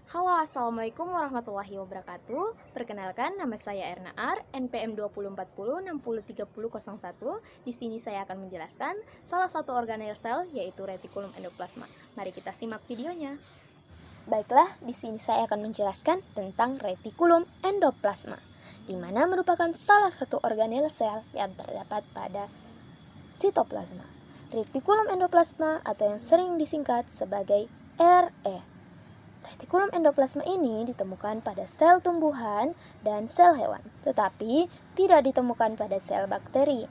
Halo, Assalamualaikum warahmatullahi wabarakatuh. Perkenalkan, nama saya Erna R, NPM 2040603001. Di sini saya akan menjelaskan salah satu organel sel, yaitu retikulum endoplasma. Mari kita simak videonya. Baiklah, di sini saya akan menjelaskan tentang retikulum endoplasma, di mana merupakan salah satu organel sel yang terdapat pada sitoplasma. Retikulum endoplasma atau yang sering disingkat sebagai RE. Retikulum endoplasma ini ditemukan pada sel tumbuhan dan sel hewan, tetapi tidak ditemukan pada sel bakteri.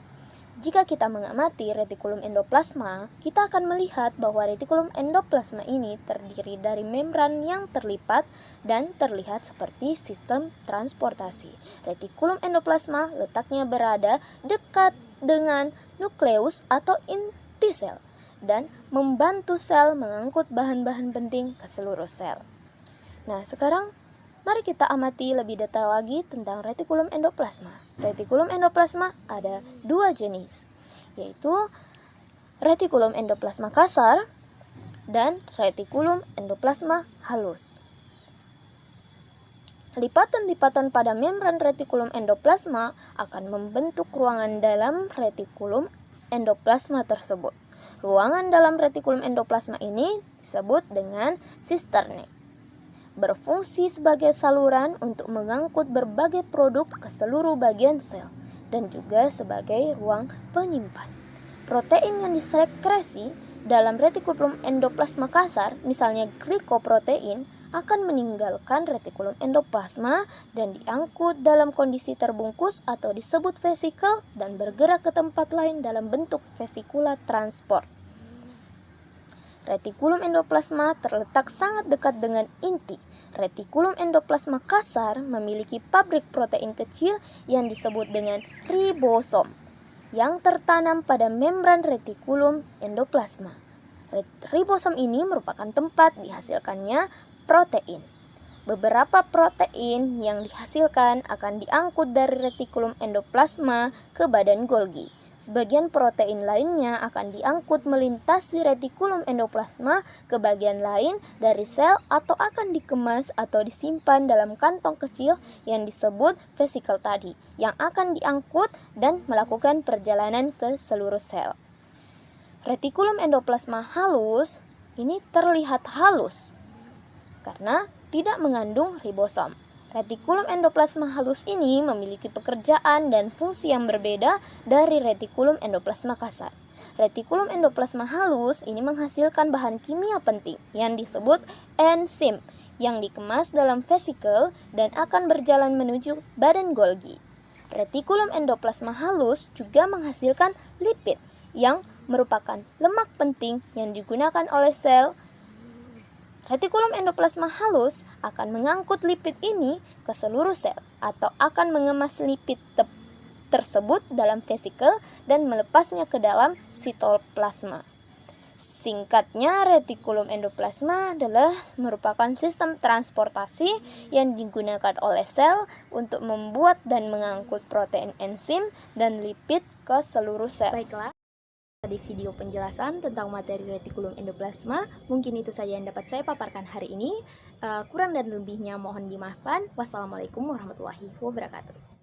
Jika kita mengamati retikulum endoplasma, kita akan melihat bahwa retikulum endoplasma ini terdiri dari membran yang terlipat dan terlihat seperti sistem transportasi. Retikulum endoplasma letaknya berada dekat dengan nukleus atau inti sel dan membantu sel mengangkut bahan-bahan penting ke seluruh sel. Nah, sekarang mari kita amati lebih detail lagi tentang retikulum endoplasma. Retikulum endoplasma ada dua jenis, yaitu retikulum endoplasma kasar dan retikulum endoplasma halus. Lipatan-lipatan pada membran retikulum endoplasma akan membentuk ruangan dalam retikulum endoplasma tersebut. Ruangan dalam retikulum endoplasma ini disebut dengan sisterne. Berfungsi sebagai saluran untuk mengangkut berbagai produk ke seluruh bagian sel dan juga sebagai ruang penyimpan. Protein yang disekresi dalam retikulum endoplasma kasar, misalnya glikoprotein, akan meninggalkan retikulum endoplasma dan diangkut dalam kondisi terbungkus atau disebut vesikel dan bergerak ke tempat lain dalam bentuk vesikula transport. Retikulum endoplasma terletak sangat dekat dengan inti. Retikulum endoplasma kasar memiliki pabrik protein kecil yang disebut dengan ribosom yang tertanam pada membran retikulum endoplasma. Ribosom ini merupakan tempat dihasilkannya protein. Beberapa protein yang dihasilkan akan diangkut dari retikulum endoplasma ke badan Golgi. Sebagian protein lainnya akan diangkut melintasi retikulum endoplasma ke bagian lain dari sel atau akan dikemas atau disimpan dalam kantong kecil yang disebut vesikel tadi, yang akan diangkut dan melakukan perjalanan ke seluruh sel. Retikulum endoplasma halus ini terlihat halus karena tidak mengandung ribosom. Retikulum endoplasma halus ini memiliki pekerjaan dan fungsi yang berbeda dari retikulum endoplasma kasar. Retikulum endoplasma halus ini menghasilkan bahan kimia penting yang disebut enzim yang dikemas dalam vesikel dan akan berjalan menuju badan Golgi. Retikulum endoplasma halus juga menghasilkan lipid yang merupakan lemak penting yang digunakan oleh sel. Retikulum endoplasma halus akan mengangkut lipid ini ke seluruh sel atau akan mengemas lipid tersebut dalam vesikel dan melepasnya ke dalam sitoplasma. Singkatnya, retikulum endoplasma adalah merupakan sistem transportasi yang digunakan oleh sel untuk membuat dan mengangkut protein enzim dan lipid ke seluruh sel. Baiklah, di video penjelasan tentang materi retikulum endoplasma, mungkin itu saja yang dapat saya paparkan hari ini. Kurang dan lebihnya mohon dimaafkan. Wassalamualaikum warahmatullahi wabarakatuh.